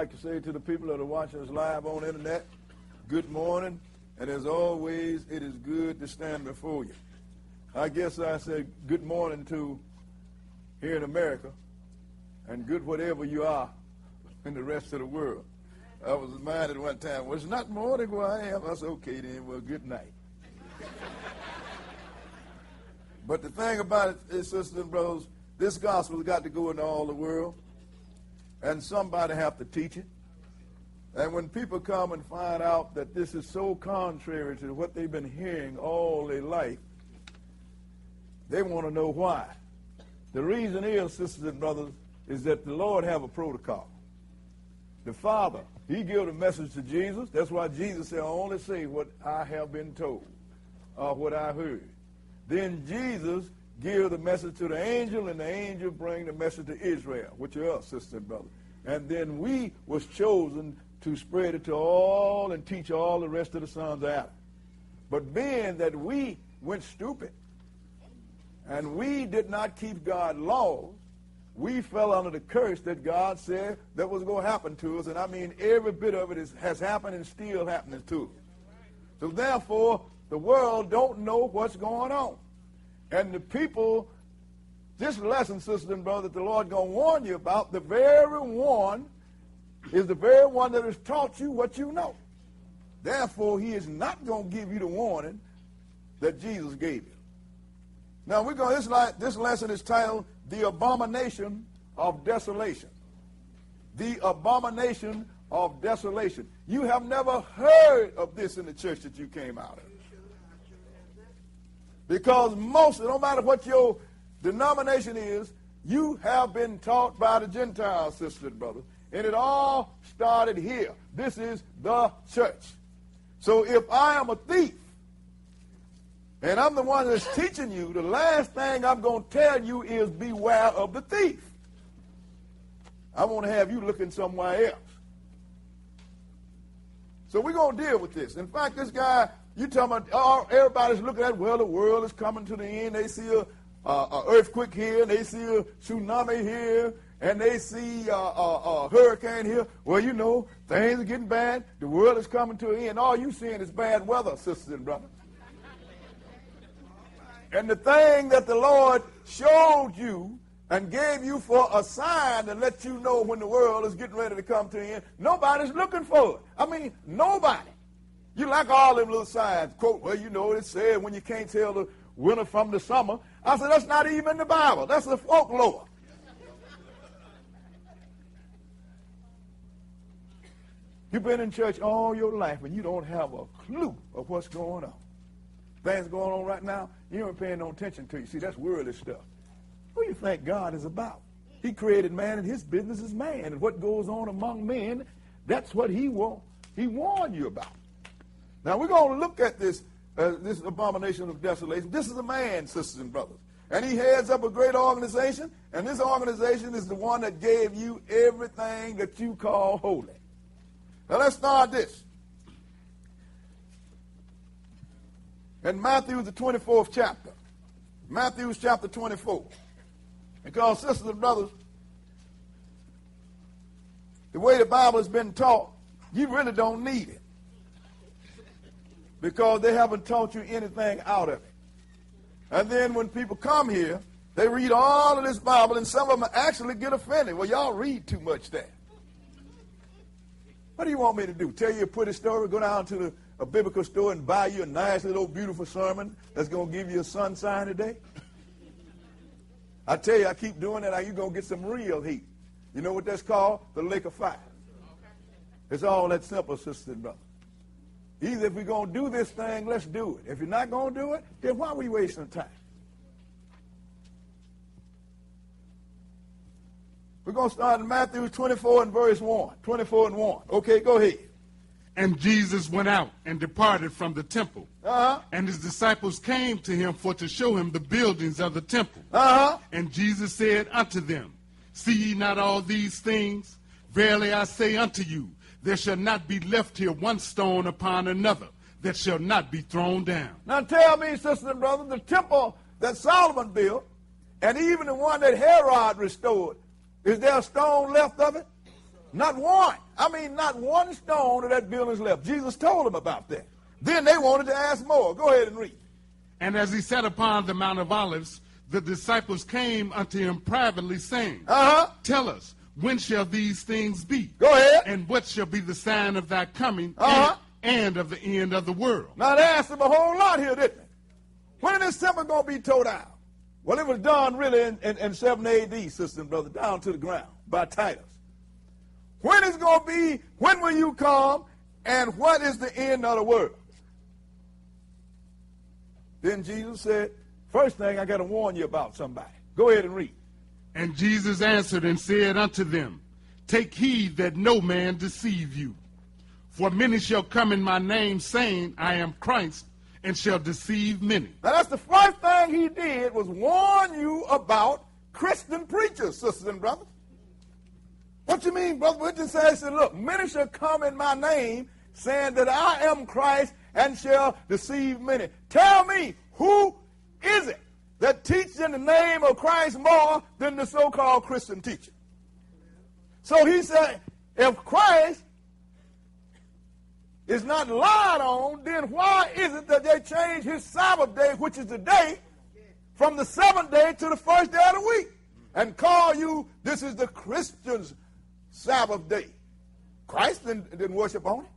like to say to the people that are watching us live on the internet, good morning, and as always, it is good to stand before you. I guess I said good morning to here in America, and good whatever you are in the rest of the world. I was reminded one time, well, it's not morning where I am. I said, okay then, well, good night. But the thing about it is, sisters and brothers, this gospel has got to go into all the world, and somebody have to teach it. And when people come and find out that this is so contrary to what they've been hearing all their life, they want to know why. The reason is, sisters and brothers, is that the Lord have a protocol. The Father, he gave the message to Jesus. That's why Jesus said, I only say what I have been told, or what I heard. Then Jesus gave the message to the angel, and the angel bring the message to Israel, which are us, sisters and brothers. And then we was chosen to spread it to all and teach all the rest of the sons of Adam. But being that we went stupid, and we did not keep God's laws, we fell under the curse that God said that was going to happen to us. And I mean, every bit of it has happened and still happening to us. So therefore, the world don't know what's going on. And the people, this lesson, sisters and brothers, that the Lord going to warn you about, the very one is the very one that has taught you what you know. Therefore, he is not going to give you the warning that Jesus gave you. Now, we're going. This lesson is titled "The Abomination of Desolation." The abomination of desolation. You have never heard of this in the church that you came out of. Because no matter what your denomination is, you have been taught by the Gentiles, sisters and brothers. And it all started here. This is the church. So if I am a thief, and I'm the one that's teaching you, the last thing I'm going to tell you is beware of the thief. I want to have you looking somewhere else. So we're going to deal with this. In fact, this guy, you talking about, oh, everybody's looking at, well, the world is coming to the end. They see a earthquake here, and they see a tsunami here, and they see a hurricane here. Well, you know, things are getting bad. The world is coming to an end. All you seeing is bad weather, sisters and brothers. And the thing that the Lord showed you and gave you for a sign to let you know when the world is getting ready to come to an end, nobody's looking for it. I mean, nobody. You like all them little signs. Quote, well, you know, it said when you can't tell the winter from the summer. I said, that's not even in the Bible. That's the folklore. You've been in church all your life and you don't have a clue of what's going on. Things going on right now, you ain't paying no attention to. You see, that's worldly stuff. Who do you think God is about? He created man, and his business is man. And what goes on among men, that's what he warned you about. Now, we're going to look at this abomination of desolation. This is a man, sisters and brothers. And he heads up a great organization, and this organization is the one that gave you everything that you call holy. Now, let's start this. In Matthew, the 24th chapter. Matthew chapter 24. Because, sisters and brothers, the way the Bible has been taught, you really don't need it. Because they haven't taught you anything out of it. And then when people come here, they read all of this Bible, and some of them actually get offended. Well, y'all read too much there. What do you want me to do? Tell you a pretty story? Go down to a biblical store and buy you a nice little beautiful sermon that's going to give you a sun sign today? I tell you, I keep doing that, you're going to get some real heat. You know what that's called? The lake of fire. It's all that simple, sisters and brothers. Either if we're going to do this thing, let's do it. If you're not going to do it, then why are we wasting time? We're going to start in Matthew 24 and verse 1. 24 and 1. Okay, go ahead. And Jesus went out and departed from the temple. And his disciples came to him for to show him the buildings of the temple. And Jesus said unto them, See ye not all these things? Verily I say unto you, there shall not be left here one stone upon another that shall not be thrown down. Now tell me, sisters and brothers, the temple that Solomon built, and even the one that Herod restored, is there a stone left of it? Not one. I mean, not one stone of that building's left. Jesus told them about that. Then they wanted to ask more. Go ahead and read. And as he sat upon the Mount of Olives, the disciples came unto him privately, saying, Tell us, when shall these things be? Go ahead. And what shall be the sign of thy coming and of the end of the world? Now they asked him a whole lot here, didn't they? When is this temple going to be tore down? Well, it was done really in 7 A.D., sister and brother, down to the ground by Titus. When is it going to be? When will you come? And what is the end of the world? Then Jesus said, first thing I got to warn you about somebody. Go ahead and read. And Jesus answered and said unto them, Take heed that no man deceive you. For many shall come in my name, saying, I am Christ, and shall deceive many. Now that's the first thing he did, was warn you about Christian preachers, sisters and brothers. What you mean, brother? What you say? He said, look, many shall come in my name, saying that I am Christ, and shall deceive many. Tell me, who is it that teaches in the name of Christ more than the so-called Christian teacher? So he said, if Christ is not lied on, then why is it that they change his Sabbath day, which is the day, from the 7th day to the first day of the week, and call you, this is the Christian's Sabbath day? Christ didn't worship on it.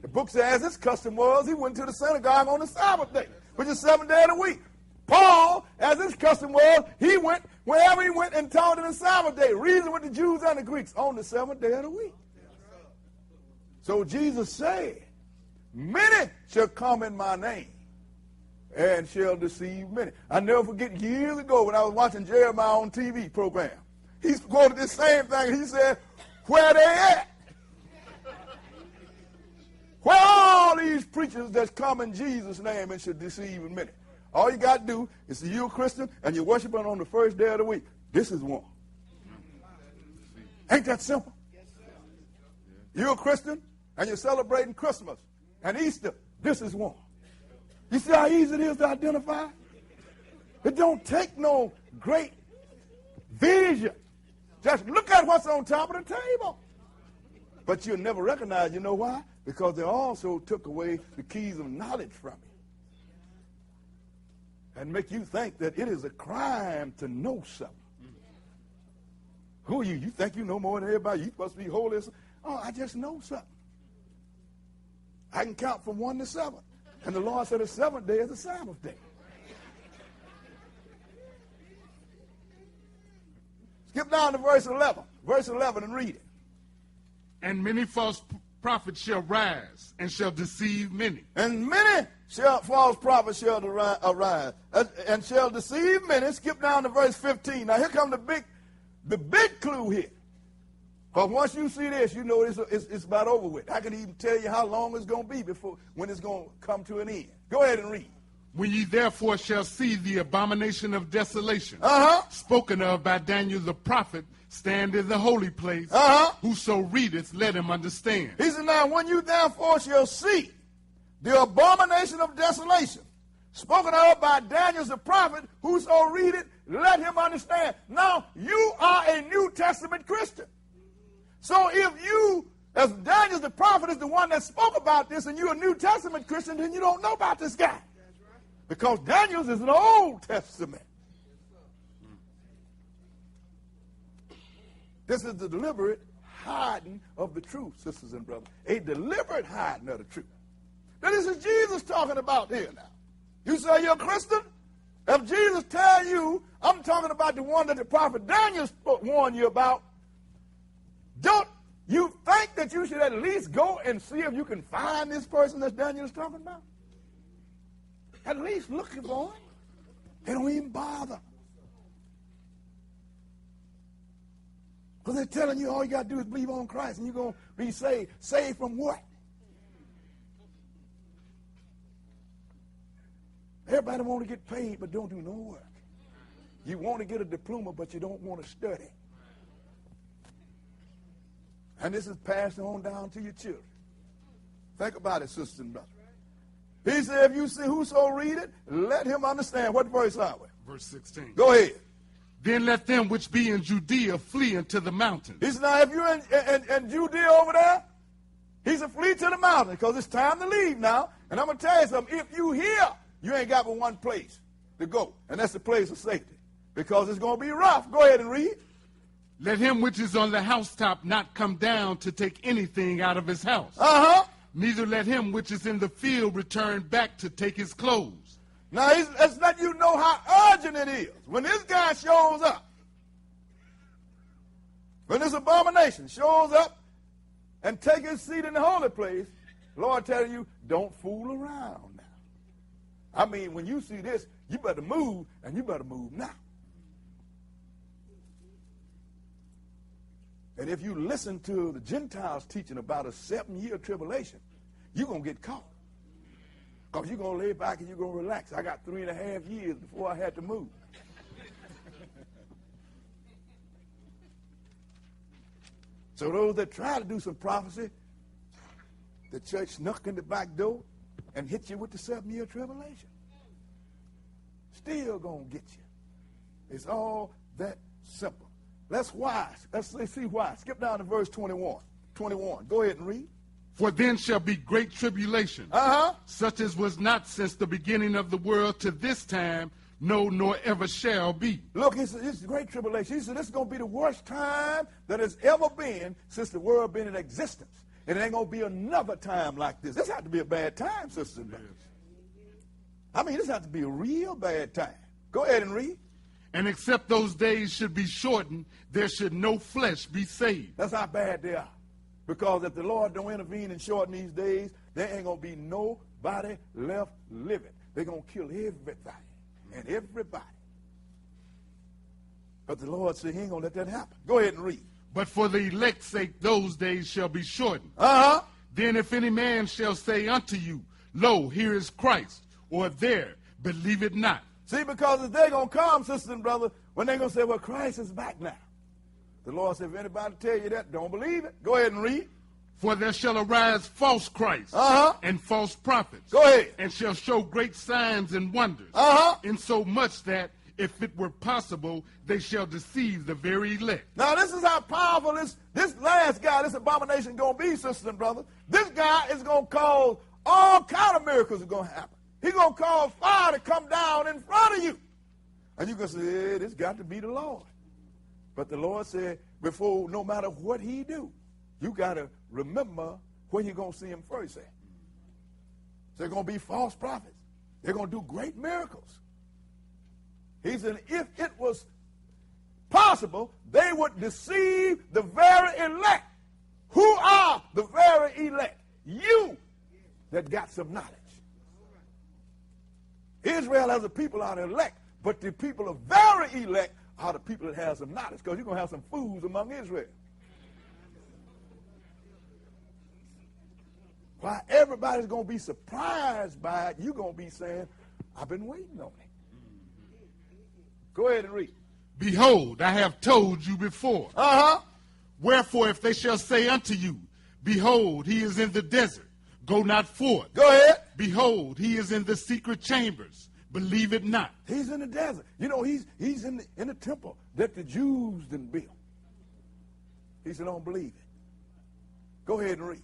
The book says his custom was he went to the synagogue on the Sabbath day, which is the 7th day of the week. Paul, as his custom was, he went wherever he went and taught in the Sabbath day, reasoned with the Jews and the Greeks on the 7th day of the week. So Jesus said, many shall come in my name and shall deceive many. I never forget years ago when I was watching Jeremiah on TV program. He quoted this same thing. He said, where they at? Where are all these preachers that's come in Jesus' name and should deceive many? All you got to do is say you're a Christian and you're worshiping on the first day of the week. This is one. Ain't that simple? You're a Christian and you're celebrating Christmas and Easter. This is one. You see how easy it is to identify? It don't take no great vision. Just look at what's on top of the table. But you'll never recognize, you know why? Because they also took away the keys of knowledge from you. And make you think that it is a crime to know something. Who are you? You think you know more than everybody? You supposed to be holy. Oh, I just know something. I can count from 1 to 7. And the Lord said the 7th day is the Sabbath day. Skip down to verse 11. Verse 11 and read it. And many false prophets shall rise and shall deceive many. And many false prophets shall arise and shall deceive many. Skip down to verse 15. Now here comes the big clue here. Because once you see this, you know it's about over with. I can even tell you how long it's going to be when it's going to come to an end. Go ahead and read. When ye therefore shall see the abomination of desolation, spoken of by Daniel the prophet, stand in the holy place, whoso readeth, let him understand. He said, now when you therefore shall see the abomination of desolation, spoken of by Daniel the prophet, whoso readeth, let him understand. Now, you are a New Testament Christian. So if you, as Daniel the prophet is the one that spoke about this, and you're a New Testament Christian, then you don't know about this guy. Because Daniel's is an Old Testament. This is the deliberate hiding of the truth, sisters and brothers. A deliberate hiding of the truth. Now this is Jesus talking about here now. You say you're a Christian? If Jesus tell you, I'm talking about the one that the prophet Daniel warned you about, don't you think that you should at least go and see if you can find this person that Daniel is talking about? At least looking for him. They don't even bother. Because they're telling you all you got to do is believe on Christ and you're going to be saved. Saved from what? Everybody want to get paid but don't do no work. You want to get a diploma but you don't want to study. And this is passed on down to your children. Think about it, sisters and brothers. He said, if you see whoso read it, let him understand. What verse are we? Verse 16. Go ahead. Then let them which be in Judea flee into the mountains. He said, now if you're in Judea over there, he said, flee to the mountains because it's time to leave now. And I'm going to tell you something. If you here, you ain't got but one place to go, and that's the place of safety because it's going to be rough. Go ahead and read. Let him which is on the housetop not come down to take anything out of his house. Neither let him which is in the field return back to take his clothes. Now, let's let you know how urgent it is. When this guy shows up, when this abomination shows up and take his seat in the holy place, the Lord telling you, don't fool around now. I mean, when you see this, you better move, and you better move now. And if you listen to the Gentiles teaching about a 7-year tribulation, you're going to get caught. Because you're going to lay back and you're going to relax. I got 3.5 years before I had to move. So those that try to do some prophecy, the church snuck in the back door and hit you with the 7-year tribulation. Still going to get you. It's all that simple. Let's see why. Skip down to verse 21. 21. Go ahead and read. For then shall be great tribulation, such as was not since the beginning of the world to this time, no, nor ever shall be. Look, he said, this is great tribulation. He said, this is going to be the worst time that has ever been since the world been in existence. And it ain't going to be another time like this. This has to be a bad time, sisters and brothers. I mean, this has to be a real bad time. Go ahead and read. And except those days should be shortened, there should no flesh be saved. That's how bad they are. Because if the Lord don't intervene and shorten these days, there ain't going to be nobody left living. They're going to kill everybody and everybody. But the Lord said he ain't going to let that happen. Go ahead and read. But for the elect's sake those days shall be shortened. Then if any man shall say unto you, Lo, here is Christ, or there, believe it not. See, because if they're going to come, sisters and brothers, when they're going to say, well, Christ is back now. The Lord said, if anybody tell you that, don't believe it. Go ahead and read. For there shall arise false Christs and false prophets. Go ahead. And shall show great signs and wonders. Insomuch that, if it were possible, they shall deceive the very elect. Now, this is how powerful this last guy, this abomination, going to be, sisters and brothers. This guy is going to cause all kind of miracles are going to happen. He's going to cause fire to come down in front of you. And you can say, hey, this got to be the Lord. But the Lord said, before, no matter what he do, you got to remember where you're going to see him first at. So they're going to be false prophets. They're going to do great miracles. He said, if it was possible, they would deceive the very elect. Who are the very elect? You that got some knowledge. Israel as a people are the elect, but the people of very elect are the people that have some knowledge, because you're going to have some fools among Israel. While everybody's going to be surprised by it, you're going to be saying, I've been waiting on it. Go ahead and read. Behold, I have told you before. Wherefore, if they shall say unto you, Behold, he is in the desert, go not forth. Go ahead. Behold, he is in the secret chambers, believe it not. He's in the desert. You know, he's in the temple that the Jews didn't build. He said, don't believe it. Go ahead and read.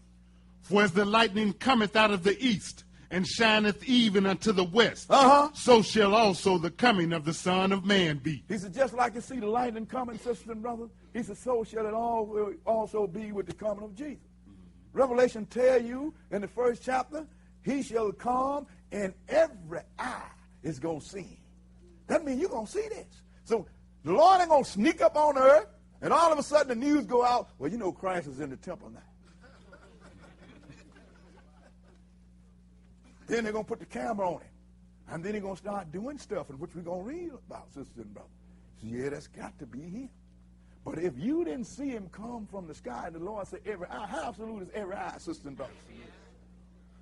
For as the lightning cometh out of the east, and shineth even unto the west, so shall also the coming of the Son of Man be. He said, just like you see the lightning coming, sisters and brothers, he said, so shall it also be with the coming of Jesus. Revelation tell you in the first chapter, he shall come and every eye is going to see him. That means you're going to see this. So the Lord ain't going to sneak up on earth, and all of a sudden the news go out, well, you know Christ is in the temple now. Then they're going to put the camera on him. And then they're going to start doing stuff, in which we're going to read about, sisters and brothers. So, yeah, that's got to be him. But if you didn't see him come from the sky, the Lord said every eye, how absolute is every eye, sisters and brothers?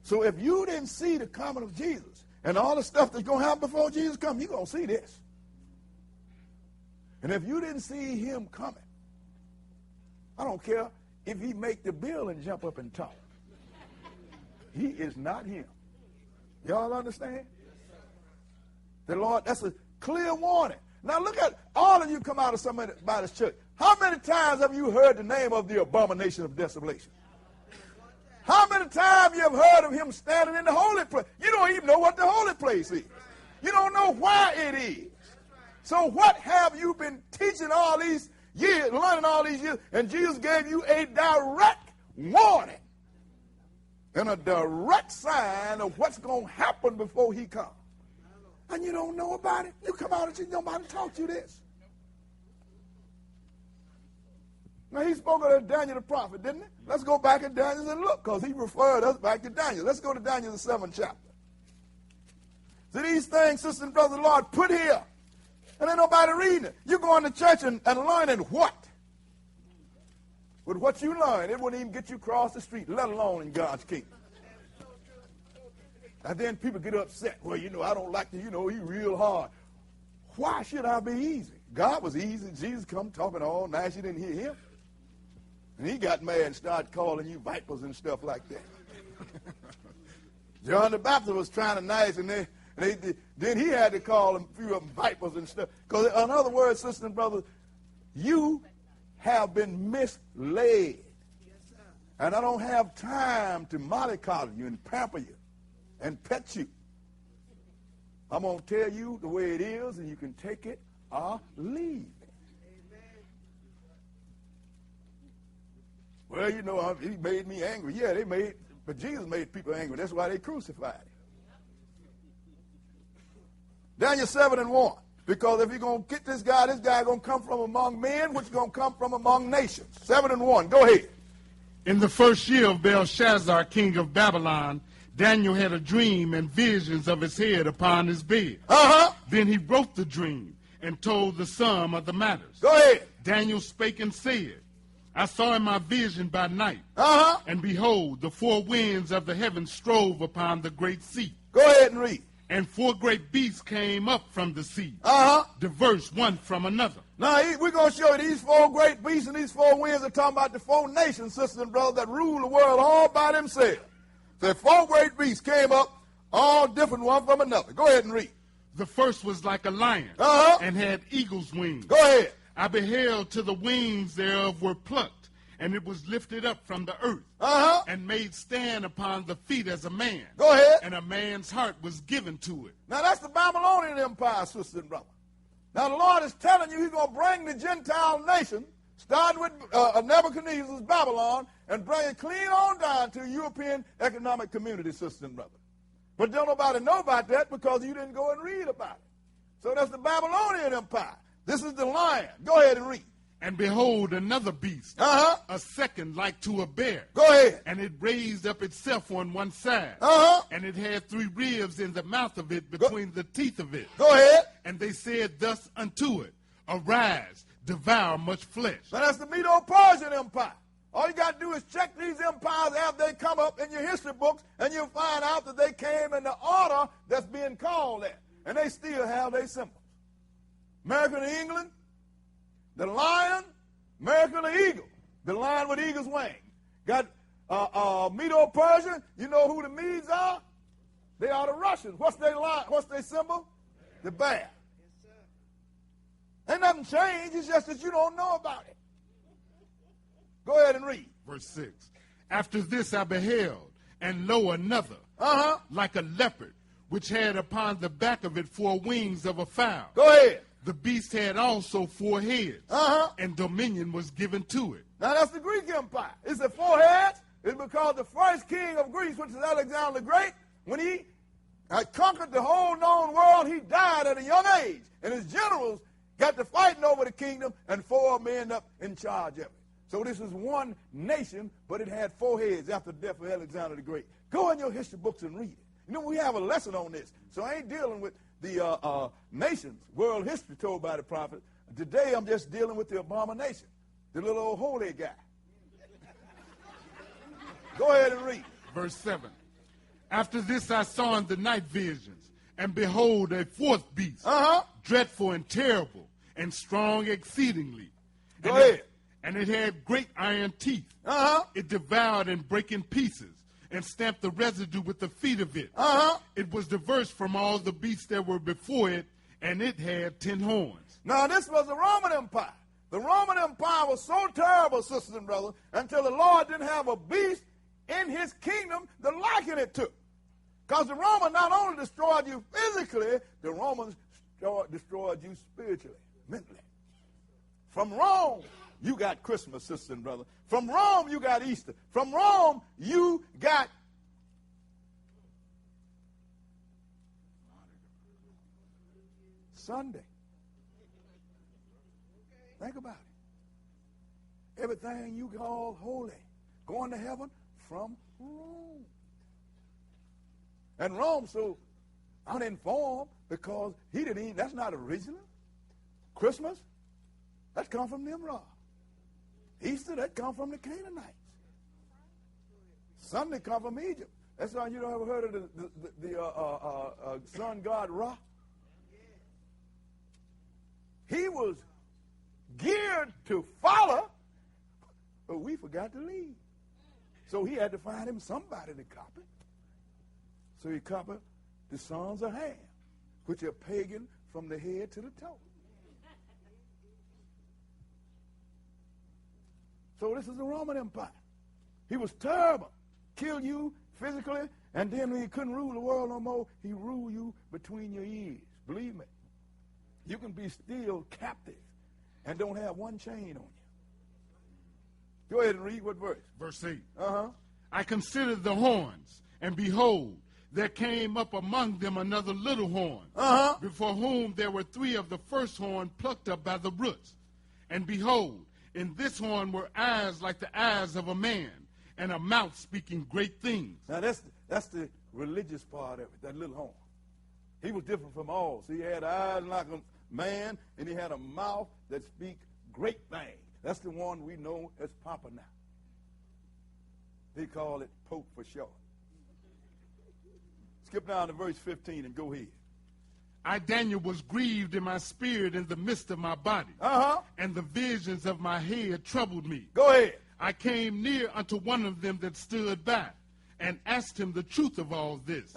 So if you didn't see the coming of Jesus and all the stuff that's going to happen before Jesus comes, you're going to see this. And if you didn't see him coming, I don't care if he make the bill and jump up and talk. He is not him. Y'all understand? The Lord, that's a clear warning. Now look at all of you come out of somebody's church. How many times have you heard the name of the abomination of desolation? How many times you have heard of him standing in the holy place? You don't even know what the holy place is. You don't know why it is. So what have you been teaching all these years, learning all these years, and Jesus gave you a direct warning and a direct sign of what's going to happen before he comes. And you don't know about it. You come out and say, nobody taught you this. Now, he spoke of Daniel the prophet, didn't he? Let's go back in Daniel and look, because he referred us back to Daniel. Let's go to Daniel, the 7th chapter. So these things, sisters and brothers, the Lord put here, and ain't nobody reading it. You going to church and learning what? With what you learn, it wouldn't even get you across the street, let alone in God's kingdom. And then people get upset. Well, I don't like to, he's real hard. Why should I be easy? God was easy. Jesus come talking all nice. You didn't hear him. And he got mad and started calling you vipers and stuff like that. John the Baptist was trying to nice, and then he had to call a few of them vipers and stuff. Because in other words, sisters and brothers, you have been misled. And I don't have time to mollycoddle you and pamper you and pet you. I'm going to tell you the way it is, and you can take it or leave it. Well, he made me angry. Yeah, but Jesus made people angry. That's why they crucified him. Daniel 7:1. Because if you're going to get this guy going to come from among men, which is going to come from among nations. 7:1. Go ahead. In the first year of Belshazzar, king of Babylon, Daniel had a dream and visions of his head upon his bed. Then he wrote the dream and told the sum of the matters. Go ahead. Daniel spake and said, I saw in my vision by night, and behold, the four winds of the heavens strove upon the great sea. Go ahead and read. And four great beasts came up from the sea, diverse one from another. Now, we're going to show you these four great beasts and these four winds are talking about the four nations, sisters and brothers, that rule the world all by themselves. So four great beasts came up, all different one from another. Go ahead and read. The first was like a lion, and had eagle's wings. Go ahead. I beheld till the wings thereof were plucked, and it was lifted up from the earth, and made stand upon the feet as a man. Go ahead. And a man's heart was given to it. Now that's the Babylonian Empire, sisters and brothers. Now the Lord is telling you he's going to bring the Gentile nation, starting with Nebuchadnezzar's Babylon, and bring it clean on down to European economic community, sisters and brothers. But don't nobody know about that because you didn't go and read about it. So that's the Babylonian Empire. This is the lion. Go ahead and read. And behold, another beast, a second like to a bear. Go ahead. And it raised up itself on one side. And it had 3 ribs in the mouth of it, between the teeth of it. Go ahead. And they said thus unto it, Arise, devour much flesh. Now that's the Medo-Persian Empire. All you got to do is check these empires after they come up in your history books, and you'll find out that they came in the order that's being called there. And they still have their symbols. America and England, the lion, America and the eagle, the lion with eagle's wings. Got Medo-Persian. You know who the Medes are? They are the Russians. What's their lion? What's their symbol? The bear. Yes, sir. Ain't nothing changed. It's just that you don't know about it. Go ahead and read. Verse 6. After this I beheld, and lo, another, like a leopard, which had upon the back of it 4 wings of a fowl. Go ahead. The beast had also 4 heads, and dominion was given to it. Now that's the Greek Empire. It's the 4 heads. It's because the first king of Greece, which is Alexander the Great, when he had conquered the whole known world, he died at a young age. And his generals got to fighting over the kingdom, and 4 of them ended up in charge of it. So this is one nation, but it had 4 heads after the death of Alexander the Great. Go in your history books and read it. We have a lesson on this. So I ain't dealing with the nations, world history told by the prophet. Today I'm just dealing with the abomination, the little old holy guy. Go ahead and read. Verse 7. After this I saw in the night visions, and behold, a 4th beast, dreadful and terrible, and strong exceedingly. Go ahead. And it had great iron teeth. It devoured and brake in pieces, and stamped the residue with the feet of it. It was diverse from all the beasts that were before it, and it had 10 horns. Now, this was the Roman Empire. The Roman Empire was so terrible, sisters and brothers, until the Lord didn't have a beast in his kingdom to liken it to. Because the Romans not only destroyed you physically, the Romans destroyed you spiritually, mentally. From Rome, you got Christmas, sisters and brothers. From Rome, you got Easter. From Rome, you got Sunday. Think about it. Everything you call holy, going to heaven from Rome. And Rome so uninformed because he didn't eat. That's not original. Christmas, that come from Nimrod. Easter, that come from the Canaanites. Sunday come from Egypt. That's why you don't ever heard of the sun god Ra. He was geared to follow, but we forgot to lead. So he had to find him somebody to copy. So he copied the sons of Ham, which are pagan from the head to the toe. So this is the Roman Empire. He was terrible. Killed you physically, and then when he couldn't rule the world no more, he ruled you between your ears. Believe me. You can be still captive and don't have one chain on you. Go ahead and read what verse? Verse 8. Uh-huh. I considered the horns, and behold, there came up among them another little horn, before whom there were 3 of the first horn plucked up by the roots. And behold, in this horn were eyes like the eyes of a man, and a mouth speaking great things. Now that's the religious part of it, that little horn. He was different from all. So he had eyes like a man, and he had a mouth that speak great things. That's the one we know as Papa now. They call it Pope for short. Skip down to verse 15 and go ahead. I, Daniel, was grieved in my spirit in the midst of my body, and the visions of my head troubled me. Go ahead. I came near unto one of them that stood by, and asked him the truth of all this.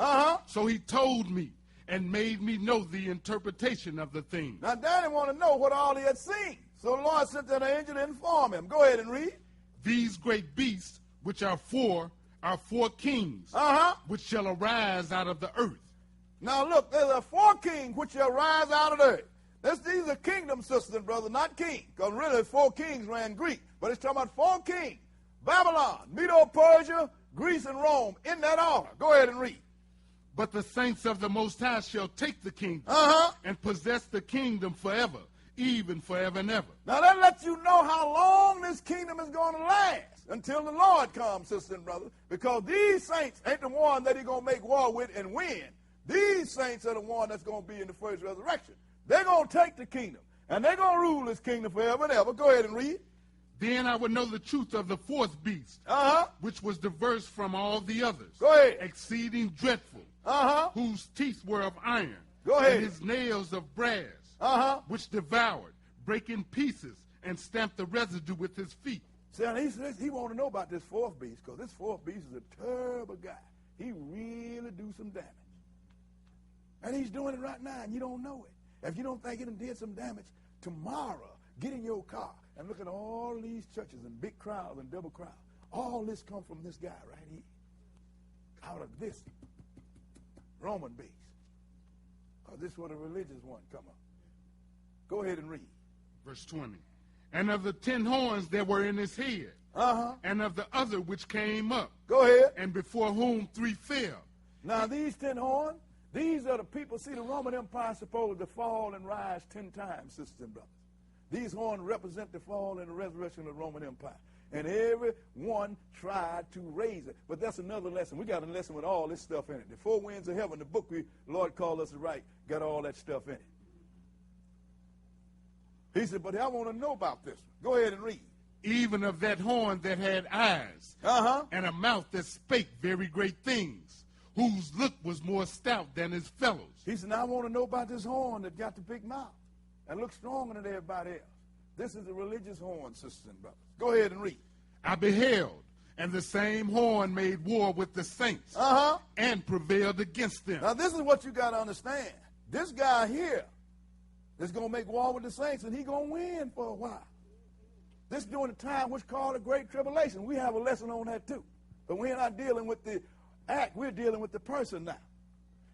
So he told me, and made me know the interpretation of the thing. Now Daniel wanted to know what all he had seen. So the Lord sent an angel to inform him. Go ahead and read. These great beasts, which are four kings, which shall arise out of the earth. Now look, there's a 4 kings which shall rise out of the earth. These are kingdoms, sisters and brothers, not kings. Because really 4 kings ran Greek. But it's talking about 4 kings. Babylon, Medo-Persia, Greece, and Rome, in that order. Go ahead and read. But the saints of the Most High shall take the kingdom and possess the kingdom forever, even forever and ever. Now that lets you know how long this kingdom is going to last until the Lord comes, sisters and brothers. Because these saints ain't the one that he's going to make war with and win. These saints are the one that's going to be in the first resurrection. They're going to take the kingdom, and they're going to rule this kingdom forever and ever. Go ahead and read. Then I would know the truth of the 4th beast, which was diverse from all the others. Go ahead. Exceeding dreadful, whose teeth were of iron, Go ahead. and his nails of brass, which devoured, break in pieces, and stamped the residue with his feet. See, he want to know about this 4th beast, because this 4th beast is a terrible guy. He really do some damage. And he's doing it right now, and you don't know it. If you don't think it did some damage, tomorrow, get in your car and look at all these churches and big crowds and double crowds. All this come from this guy right here. Out of this Roman beast. Because this is where the religious one come up. Go ahead and read. Verse 20. And of the 10 horns that were in his head, and of the other which came up. Go ahead. And before whom 3 fell. Now these 10 horns, these are the people. See, the Roman Empire is supposed to fall and rise 10 times, sisters and brothers. These horns represent the fall and the resurrection of the Roman Empire. And every one tried to raise it. But that's another lesson. We got a lesson with all this stuff in it. The 4 winds of heaven, the book the Lord called us to write, got all that stuff in it. He said, but I want to know about this one. Go ahead and read. Even of that horn that had eyes, and a mouth that spake very great things, whose look was more stout than his fellows. He said, now I want to know about this horn that got the big mouth and looks stronger than everybody else. This is the religious horn, sisters and brothers. Go ahead and read. I beheld, and the same horn made war with the saints, and prevailed against them. Now this is what you got to understand. This guy here that's going to make war with the saints, and he's going to win for a while. This is during the time which called the Great Tribulation. We have a lesson on that too. But we're not dealing with the act. We're dealing with the person now.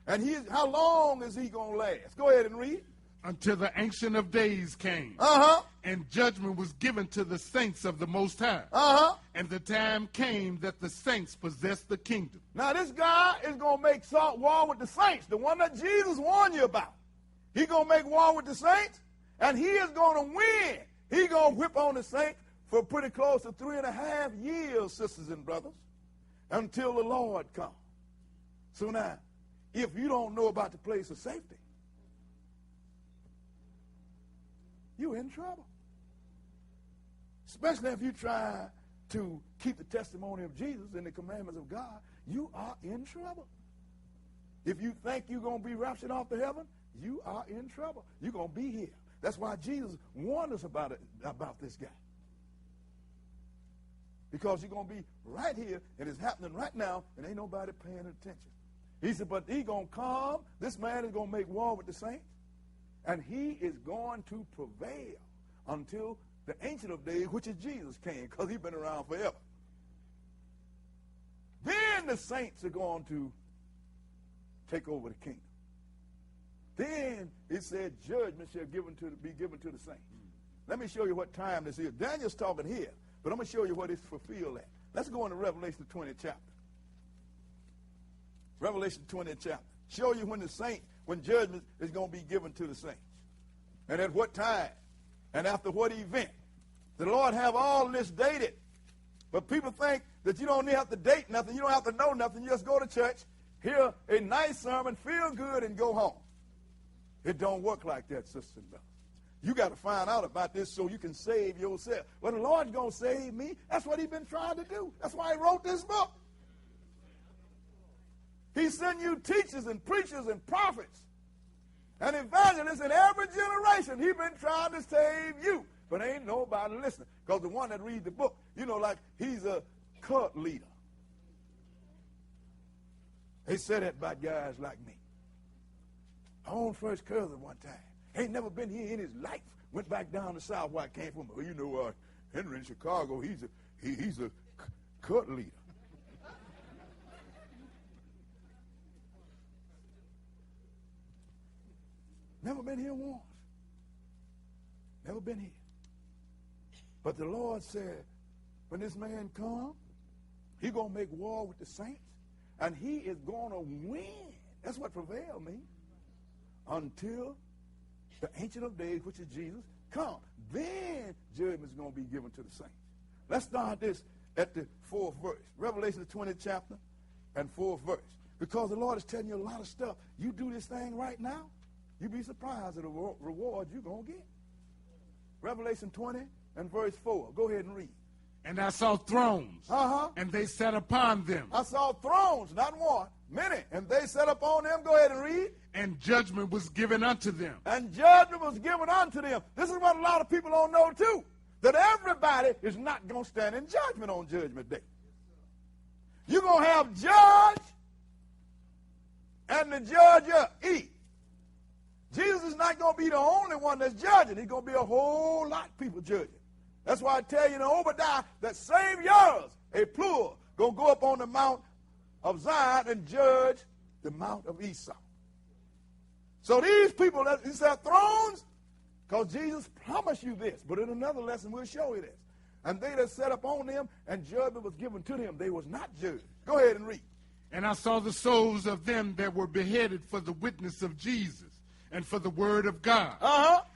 And how long is he going to last? Go ahead and read. Until the Ancient of Days came. And judgment was given to the saints of the Most High. And the time came that the saints possessed the kingdom. Now this guy is going to make war with the saints, the one that Jesus warned you about. He's going to make war with the saints, and he is going to win. He's going to whip on the saints for pretty close to 3.5 years, sisters and brothers, until the Lord comes. So now, if you don't know about the place of safety, you're in trouble. Especially if you try to keep the testimony of Jesus and the commandments of God, you are in trouble. If you think you're going to be raptured off to heaven, you are in trouble. You're going to be here. That's why Jesus warned us about this guy. Because you're going to be right here, and it's happening right now, and ain't nobody paying attention. He said, but he's going to come. This man is going to make war with the saints, and he is going to prevail until the Ancient of Days, which is Jesus, came, because he's been around forever. Then the saints are going to take over the kingdom. Then it said judgment shall be given to the saints. Let me show you what time this is. Daniel's talking here, but I'm going to show you what it's fulfilled at. Let's go into Revelation 20th chapter. Revelation 20th chapter. Show you when judgment is going to be given to the saints. And at what time. And after what event. The Lord have all this dated. But people think that you don't have to date nothing. You don't have to know nothing. You just go to church, hear a nice sermon, feel good, and go home. It don't work like that, sisters and brothers. You got to find out about this so you can save yourself. Well, the Lord's going to save me. That's what he's been trying to do. That's why he wrote this book. He sent you teachers and preachers and prophets and evangelists in every generation. He's been trying to save you. But ain't nobody listening. Because the one that reads the book, like he's a cult leader. They said that about guys like me. My own first cousin one time. Ain't never been here in his life. Went back down the south where I came from. Well, Henry in Chicago, he's a cult leader. Never been here once. Never been here. But the Lord said, when this man comes, he's going to make war with the saints, and he is going to win. That's what prevail means. Until the Ancient of Days, which is Jesus, come. Then judgment is going to be given to the saints. Let's start this at the 4th verse. Revelation, the 20th chapter and 4th verse. Because the Lord is telling you a lot of stuff. You do this thing right now, you'd be surprised at the reward you're going to get. Revelation 20 and verse 4. Go ahead and read. And I saw thrones, and they sat upon them. I saw thrones, not one, many, and they sat upon them. Go ahead and read. And judgment was given unto them. And judgment was given unto them. This is what a lot of people don't know, too, that everybody is not going to stand in judgment on Judgment Day. You're going to have judge and the judge. Jesus is not going to be the only one that's judging. He's going to be a whole lot of people judging. That's why I tell you in Obadiah that same years, a plural, going to go up on the Mount of Zion and judge the Mount of Esau. So these people, he said thrones, because Jesus promised you this. But in another lesson, we'll show you this. And they that sat up on them, and judgment was given to them. They was not judged. Go ahead and read. And I saw the souls of them that were beheaded for the witness of Jesus and for the word of God,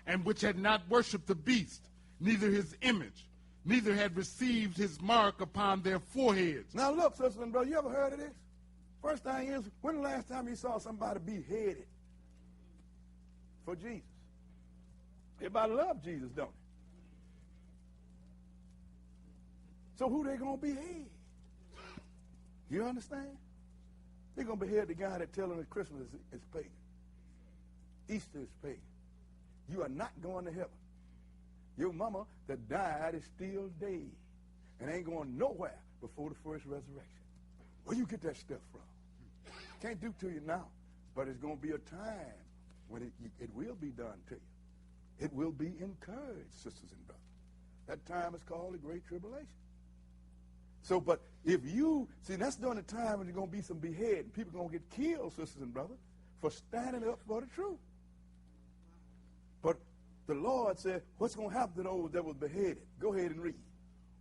and which had not worshipped the beast, neither his image, neither had received his mark upon their foreheads. Now look, sister and brother, you ever heard of this? First thing is, when the last time you saw somebody beheaded for Jesus? Everybody love Jesus, don't they? So who they going to behead? You understand? They're going to behead the guy that telling us Christmas is pagan. Easter is pagan. You are not going to heaven. Your mama that died is still dead and ain't going nowhere before the first resurrection. Where you get that stuff from? Can't do to you now, but it's going to be a time when it will be done to you. it will be encouraged, sisters and brothers. That time is called the Great Tribulation. So, but if you, see, that's during the time when there's going to be some beheading. People are going to get killed, sisters and brothers, for standing up for the truth. But the Lord said, what's going to happen to those that was beheaded? Go ahead and read.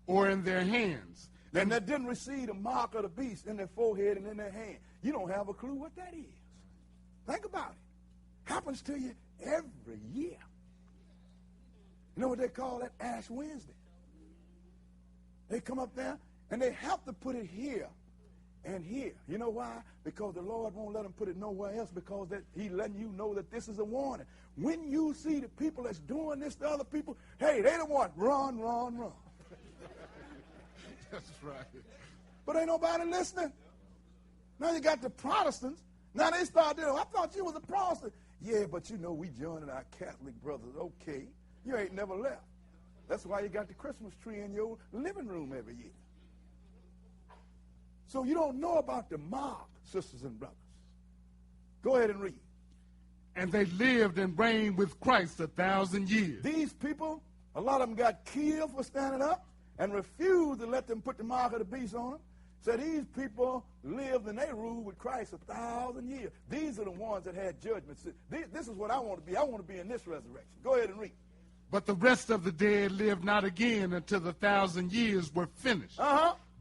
Or in their hands. And that didn't receive the mark of the beast in their forehead and in their hand. You don't have a clue what that is. Think about it. Happens to you every year. You know what they call that? Ash Wednesday. They come up there and they have to put it here and here. You know why? Because the Lord won't let them put it nowhere else, because that He's letting you know that this is a warning. When you see the people that's doing this to other people, hey, they don't want run, run, run. That's right. But ain't nobody listening. Now you got the Protestants. Now they start doing, I thought you was a Protestant. Yeah, but you know we joining our Catholic brothers. Okay, you ain't never left. That's why you got the Christmas tree in your living room every year. So you don't know about the mark, sisters and brothers. Go ahead and read. And they lived and reigned with Christ 1,000 years. These people, a lot of them got killed for standing up and refused to let them put the mark of the beast on them. So these people lived and they ruled with Christ 1,000 years. These are the ones that had judgment. This is what I want to be. I want to be in this resurrection. Go ahead and read. But the rest of the dead lived not again until the 1,000 years were finished.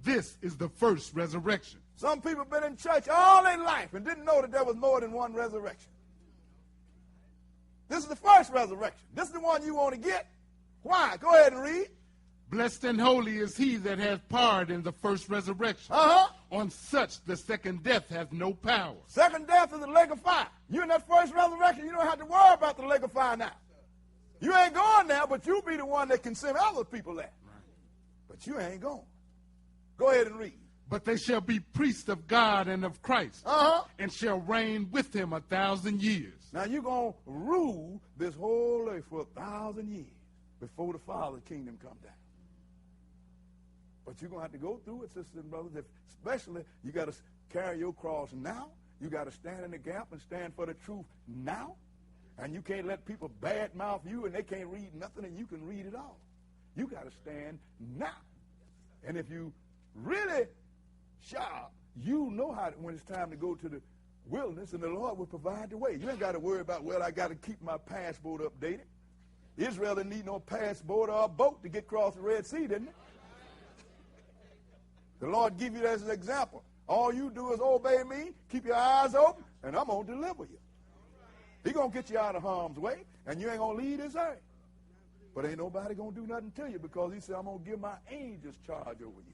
This is the first resurrection. Some people have been in church all their life and didn't know that there was more than one resurrection. This is the first resurrection. This is the one you want to get. Why? Go ahead and read. Blessed and holy is he that hath part in the first resurrection. On such the second death hath no power. Second death is the lake of fire. You in that first resurrection, you don't have to worry about the lake of fire now. You ain't going now, but you be the one that can send other people there. But you ain't going. Go ahead and read. But they shall be priests of God and of Christ, and shall reign with him 1,000 years. Now you're going to rule this whole earth for 1,000 years before the Father's kingdom comes down. But you're going to have to go through it, sisters and brothers. Especially, you got to carry your cross now. You got to stand in the gap and stand for the truth now. And you can't let people badmouth you and they can't read nothing and you can read it all. You got to stand now. And if you really sharp, you know how to, when it's time to go to the wilderness, and the Lord will provide the way. You ain't got to worry about, well, I got to keep my passport updated. Israel didn't need no passport or a boat to get across the Red Sea, didn't it? The Lord give you that as an example. All you do is obey me, keep your eyes open, and I'm going to deliver you. He's going to get you out of harm's way, and you ain't going to leave this earth. But ain't nobody going to do nothing to you, because he said, I'm going to give my angels charge over you.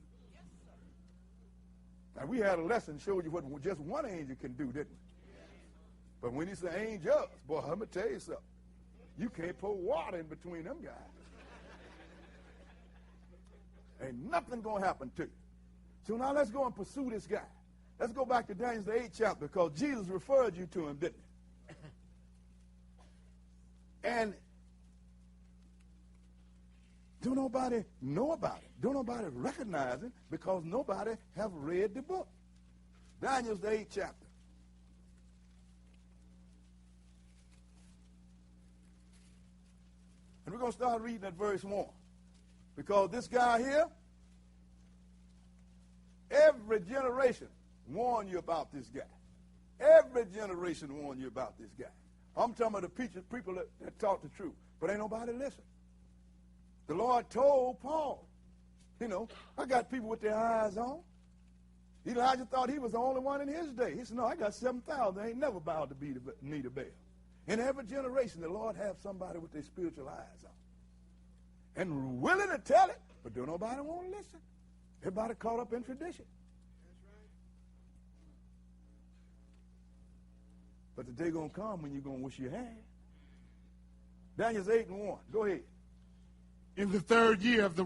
Now, we had a lesson showed you what just one angel can do, didn't we? But when he said angels, boy, let me tell you something. You can't pour water in between them guys. Ain't nothing going to happen to you. So now let's go and pursue this guy. Let's go back to Daniel, the 8th chapter, because Jesus referred you to him, didn't he? And don't nobody know about it. Don't nobody recognize it, because nobody have read the book. Daniel's the 8th chapter. And we're going to start reading at verse 1. Because this guy here, every generation warn you about this guy. Every generation warn you about this guy. I'm talking about the people that talk the truth. But ain't nobody listen. The Lord told Paul, you know, I got people with their eyes on. Elijah thought he was the only one in his day. He said, no, I got 7,000. They ain't never bowed to be the knee to Baal. In every generation, the Lord have somebody with their spiritual eyes on. And willing to tell it, but don't nobody want to listen. Everybody caught up in tradition. That's right. But the day going to come when you're going to wish you had. Daniel's 8:1. Go ahead. In the 3rd year of the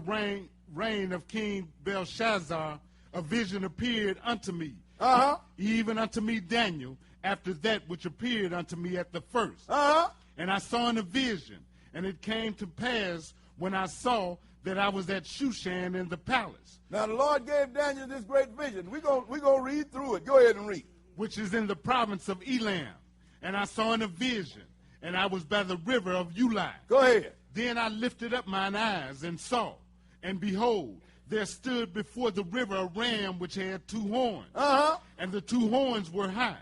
reign of King Belshazzar, a vision appeared unto me, even unto me Daniel, after that which appeared unto me at the first. And I saw in a vision, and it came to pass when I saw that I was at Shushan in the palace. Now the Lord gave Daniel this great vision. We're gonna read through it. Go ahead and read. Which is in the province of Elam. And I saw in a vision, and I was by the river of Ulai. Go ahead. Then I lifted up mine eyes and saw, and behold, there stood before the river a ram which had 2 horns. And the 2 horns were high,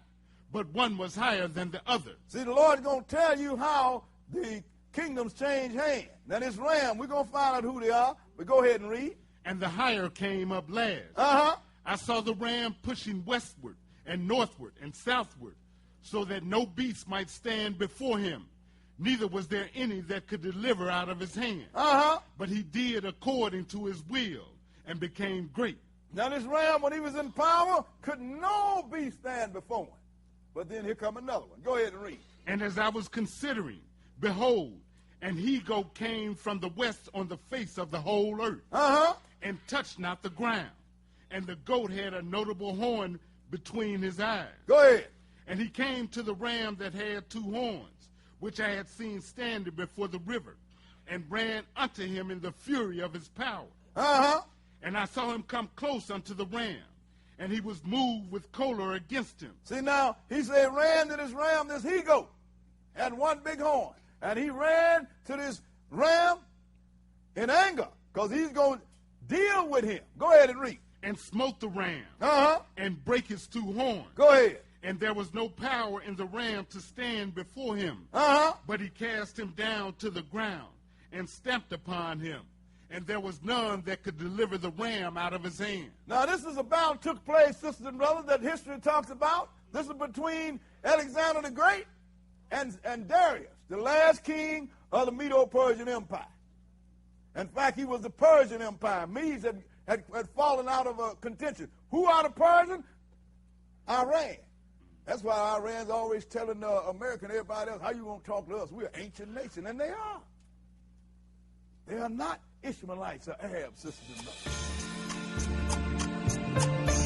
but one was higher than the other. See, the Lord's going to tell you how the kingdoms change hands. Now, this ram, we're going to find out who they are, but go ahead and read. And the higher came up last. I saw the ram pushing westward and northward and southward, so that no beast might stand before him. Neither was there any that could deliver out of his hand. But he did according to his will, and became great. Now this ram, when he was in power, could no beast stand before him. But then here come another one. Go ahead and read. And as I was considering, behold, an he-goat came from the west on the face of the whole earth, and touched not the ground. And the goat had a notable horn between his eyes. Go ahead. And he came to the ram that had 2 horns, which I had seen standing before the river, and ran unto him in the fury of his power. And I saw him come close unto the ram, and he was moved with choler against him. See now, he said ran to this ram, this he-goat, had 1 big horn. And he ran to this ram in anger, because he's going to deal with him. Go ahead and read. And smote the ram, and brake his 2 horns. Go ahead. And there was no power in the ram to stand before him. But he cast him down to the ground, and stamped upon him. And there was none that could deliver the ram out of his hand. Now, this is a battle took place, sisters and brothers, that history talks about. This is between Alexander the Great and Darius, the last king of the Medo-Persian Empire. In fact, he was the Persian Empire. Medes had fallen out of contention. Who are the Persians? Iran. That's why Iran's always telling America and everybody else, how you going to talk to us? We're an ancient nation, and they are. They are not Ishmaelites or Arabs, sisters and brothers.